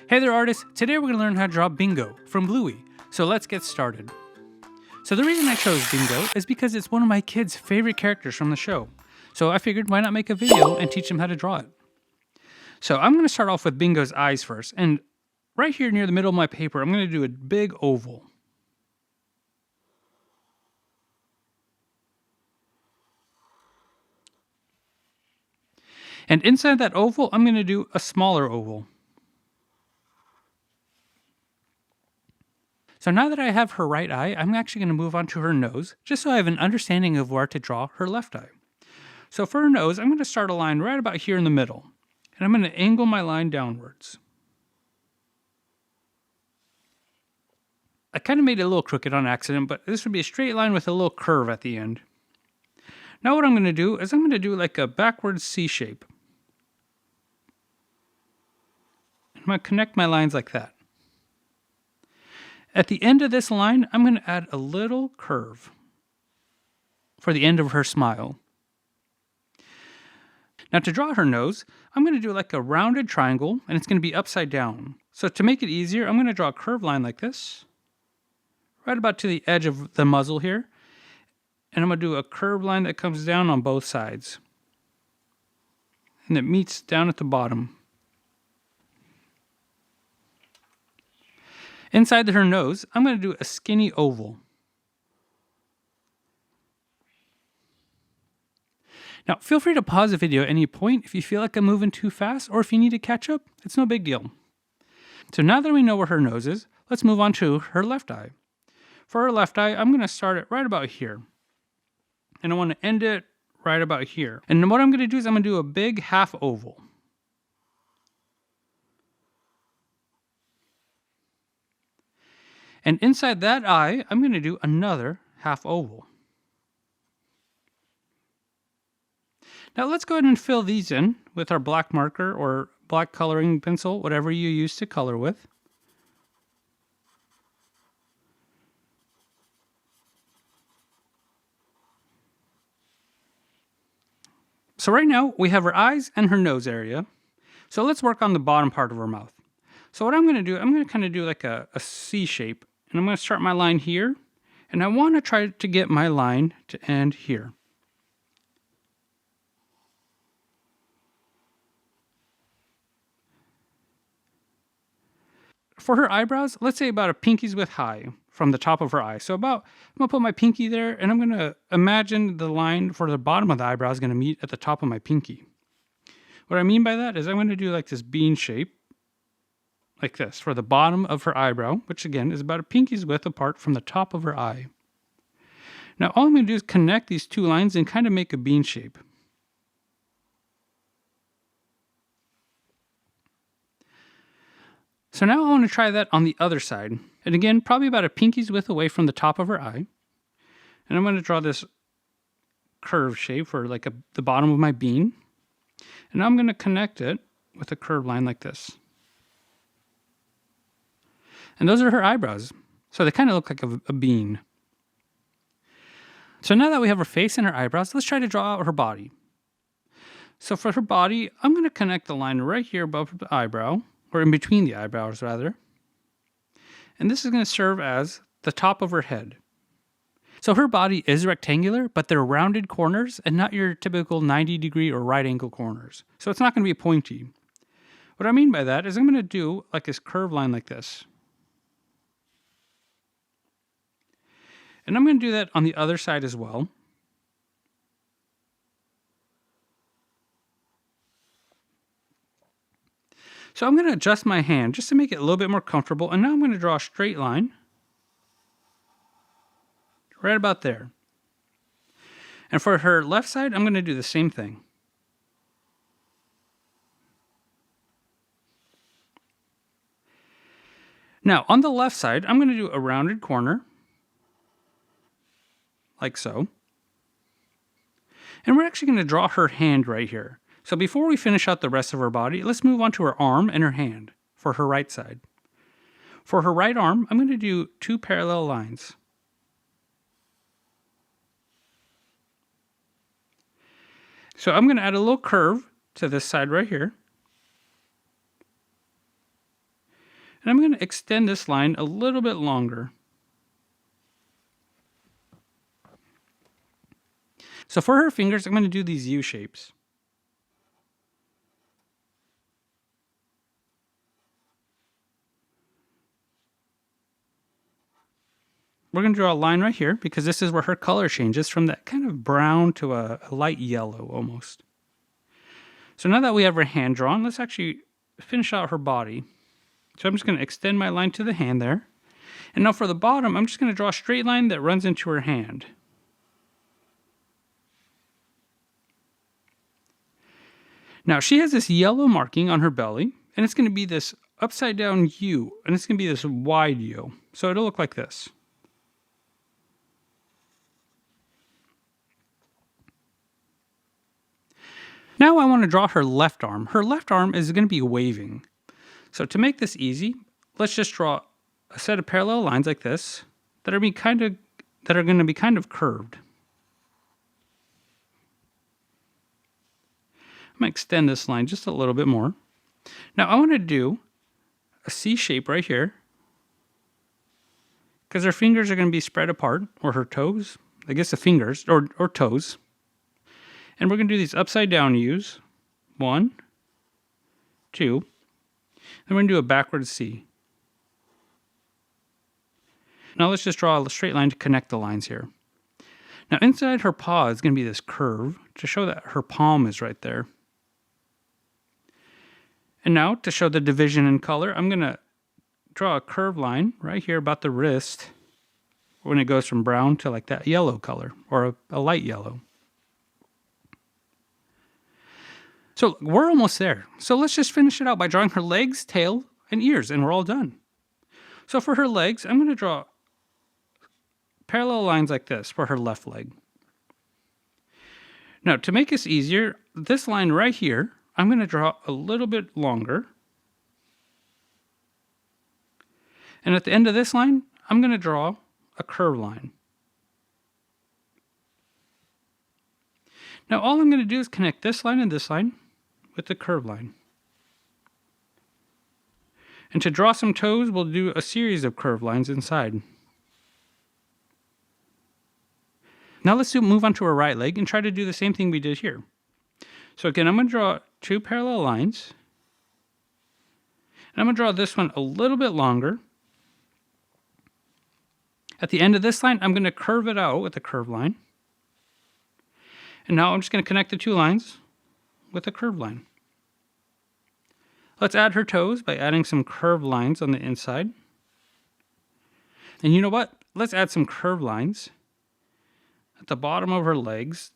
Hey there artists, today we're going to learn how to draw Bingo from Bluey, so let's get started. So the reason I chose Bingo is because it's one of my kids' favorite characters from the show, so I figured why not make a video and teach them how to draw it. So I'm going to start off with Bingo's eyes first, and right here near the middle of my paper I'm going to do a big oval. And inside that oval I'm going to do a smaller oval. So now that I have her right eye, I'm actually going to move on to her nose, just so I have an understanding of where to draw her left eye. So for her nose, I'm going to start a line right about here in the middle, and I'm going to angle my line downwards. I kind of made it a little crooked on accident, but this would be a straight line with a little curve at the end. Now what I'm going to do is I'm going to do like a backwards C shape. I'm going to connect my lines like that. At the end of this line, I'm going to add a little curve for the end of her smile. Now to draw her nose, I'm going to do like a rounded triangle, and it's going to be upside down. So to make it easier, I'm going to draw a curved line like this, right about to the edge of the muzzle here. And I'm going to do a curved line that comes down on both sides. And it meets down at the bottom. Inside her nose, I'm going to do a skinny oval. Now, feel free to pause the video at any point if you feel like I'm moving too fast or if you need to catch up. It's no big deal. So now that we know where her nose is, let's move on to her left eye. For her left eye, I'm going to start it right about here. And I want to end it right about here. And what I'm going to do is I'm going to do a big half oval. And inside that eye, I'm going to do another half oval. Now let's go ahead and fill these in with our black marker or black coloring pencil, whatever you use to color with. So right now we have her eyes and her nose area. So let's work on the bottom part of her mouth. So what I'm going to do, I'm going to kind of do like a C shape. And I'm going to start my line here. And I want to try to get my line to end here. For her eyebrows, let's say about a pinky's width high from the top of her eye. So I'm going to put my pinky there, and I'm going to imagine the line for the bottom of the eyebrow is going to meet at the top of my pinky. What I mean by that is I'm going to do like this bean shape, like this, for the bottom of her eyebrow, which again is about a pinky's width apart from the top of her eye. Now all I'm going to do is connect these two lines and kind of make a bean shape. So now I want to try that on the other side. And again, probably about a pinky's width away from the top of her eye. And I'm going to draw this curve shape for like the bottom of my bean. And now I'm going to connect it with a curved line like this. And those are her eyebrows. So they kind of look like a bean. So now that we have her face and her eyebrows, let's try to draw out her body. So for her body, I'm going to connect the line right here above the eyebrow, or in between the eyebrows rather. And this is going to serve as the top of her head. So her body is rectangular, but they're rounded corners and not your typical 90-degree or right angle corners. So it's not going to be pointy. What I mean by that is I'm going to do like this curved line like this. And I'm going to do that on the other side as well. So I'm going to adjust my hand just to make it a little bit more comfortable. And now I'm going to draw a straight line right about there. And for her left side, I'm going to do the same thing. Now on the left side, I'm going to do a rounded corner. Like so. And we're actually going to draw her hand right here. So before we finish out the rest of her body, let's move on to her arm and her hand for her right side. For her right arm, I'm going to do two parallel lines. So I'm going to add a little curve to this side right here. And I'm going to extend this line a little bit longer. So for her fingers, I'm going to do these U shapes. We're going to draw a line right here because this is where her color changes from that kind of brown to a light yellow almost. So now that we have her hand drawn, let's actually finish out her body. So I'm just going to extend my line to the hand there. And now for the bottom, I'm just going to draw a straight line that runs into her hand. Now she has this yellow marking on her belly, and it's going to be this upside down U, and it's going to be this wide U. So it'll look like this. Now I want to draw her left arm. Her left arm is going to be waving. So to make this easy, let's just draw a set of parallel lines like this that are going to be kind of curved. I'm going to extend this line just a little bit more. Now I want to do a C shape right here because her fingers are going to be spread apart, or her toes. I guess the fingers or toes. And we're going to do these upside down U's. 1, 2. Then we're going to do a backward C. Now let's just draw a straight line to connect the lines here. Now inside her paw is going to be this curve to show that her palm is right there. And now to show the division in color, I'm going to draw a curved line right here about the wrist when it goes from brown to like that yellow color, or a light yellow. So we're almost there. So let's just finish it out by drawing her legs, tail, and ears, and we're all done. So for her legs, I'm going to draw parallel lines like this for her left leg. Now to make this easier, this line right here, I'm going to draw a little bit longer. And at the end of this line, I'm going to draw a curved line. Now all I'm going to do is connect this line and this line with the curved line. And to draw some toes, we'll do a series of curved lines inside. Now let's move on to her right leg and try to do the same thing we did here. So again, I'm going to draw 2 parallel lines. And I'm going to draw this one a little bit longer. At the end of this line, I'm going to curve it out with a curved line. And now I'm just going to connect the 2 lines with a curved line. Let's add her toes by adding some curved lines on the inside. And you know what? Let's add some curved lines at the bottom of her legs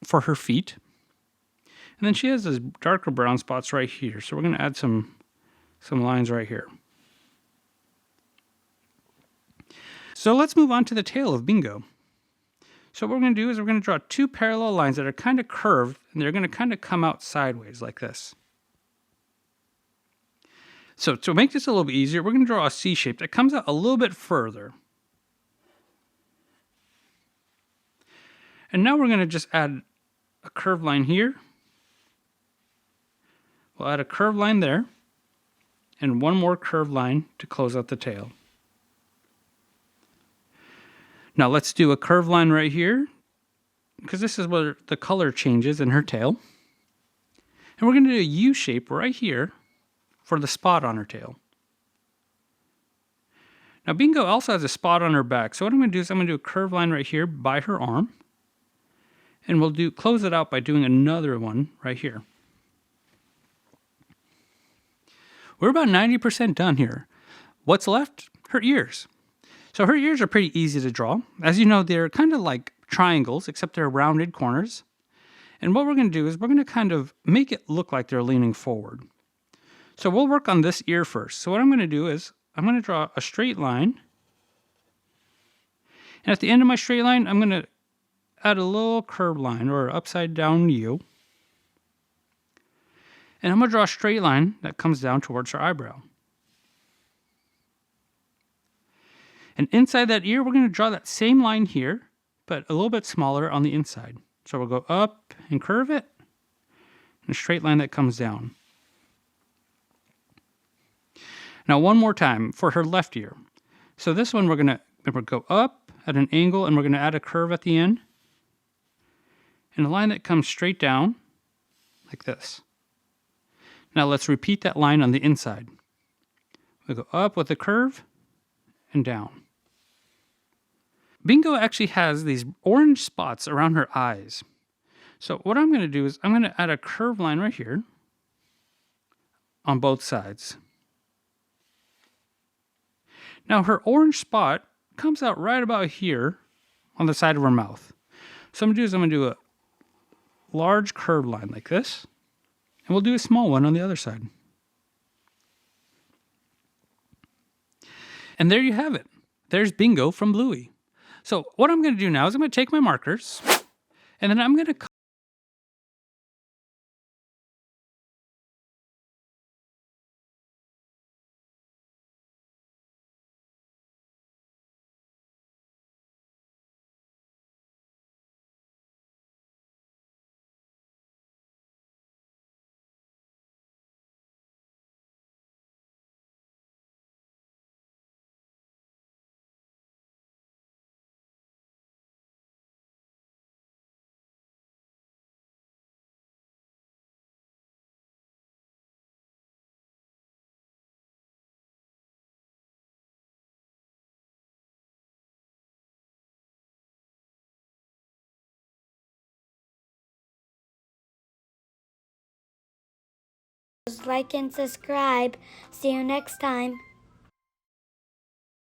for her feet. And then she has those darker brown spots right here. So we're going to add some lines right here. So let's move on to the tail of Bingo. So what we're going to do is we're going to draw 2 parallel lines that are kind of curved, and they're going to kind of come out sideways like this. So to make this a little bit easier, we're going to draw a C shape that comes out a little bit further. And now we're going to just add a curved line here. We'll add a curved line there, and one more curved line to close out the tail. Now let's do a curved line right here, because this is where the color changes in her tail. And we're going to do a U shape right here for the spot on her tail. Now Bingo also has a spot on her back, so what I'm going to do is I'm going to do a curved line right here by her arm. And we'll close it out by doing another one right here. We're about 90% done here. What's left? Her ears. So her ears are pretty easy to draw. As you know, they're kind of like triangles, except they're rounded corners. And what we're going to do is we're going to kind of make it look like they're leaning forward. So we'll work on this ear first. So what I'm going to do is I'm going to draw a straight line. And at the end of my straight line, I'm going to add a little curved line or upside down U. And I'm going to draw a straight line that comes down towards her eyebrow. And inside that ear, we're going to draw that same line here, but a little bit smaller on the inside. So we'll go up and curve it, and a straight line that comes down. Now one more time for her left ear. So this one we're going to go up at an angle and we're going to add a curve at the end. And a line that comes straight down like this. Now let's repeat that line on the inside. We'll go up with a curve and down. Bingo actually has these orange spots around her eyes. So what I'm going to do is I'm going to add a curved line right here on both sides. Now her orange spot comes out right about here on the side of her mouth. So I'm going to do a large curved line like this, and we'll do a small one on the other side. And there you have it. There's Bingo from Bluey. So what I'm going to do now is I'm going to take my markers, and then I'm going to like and subscribe. See you next time.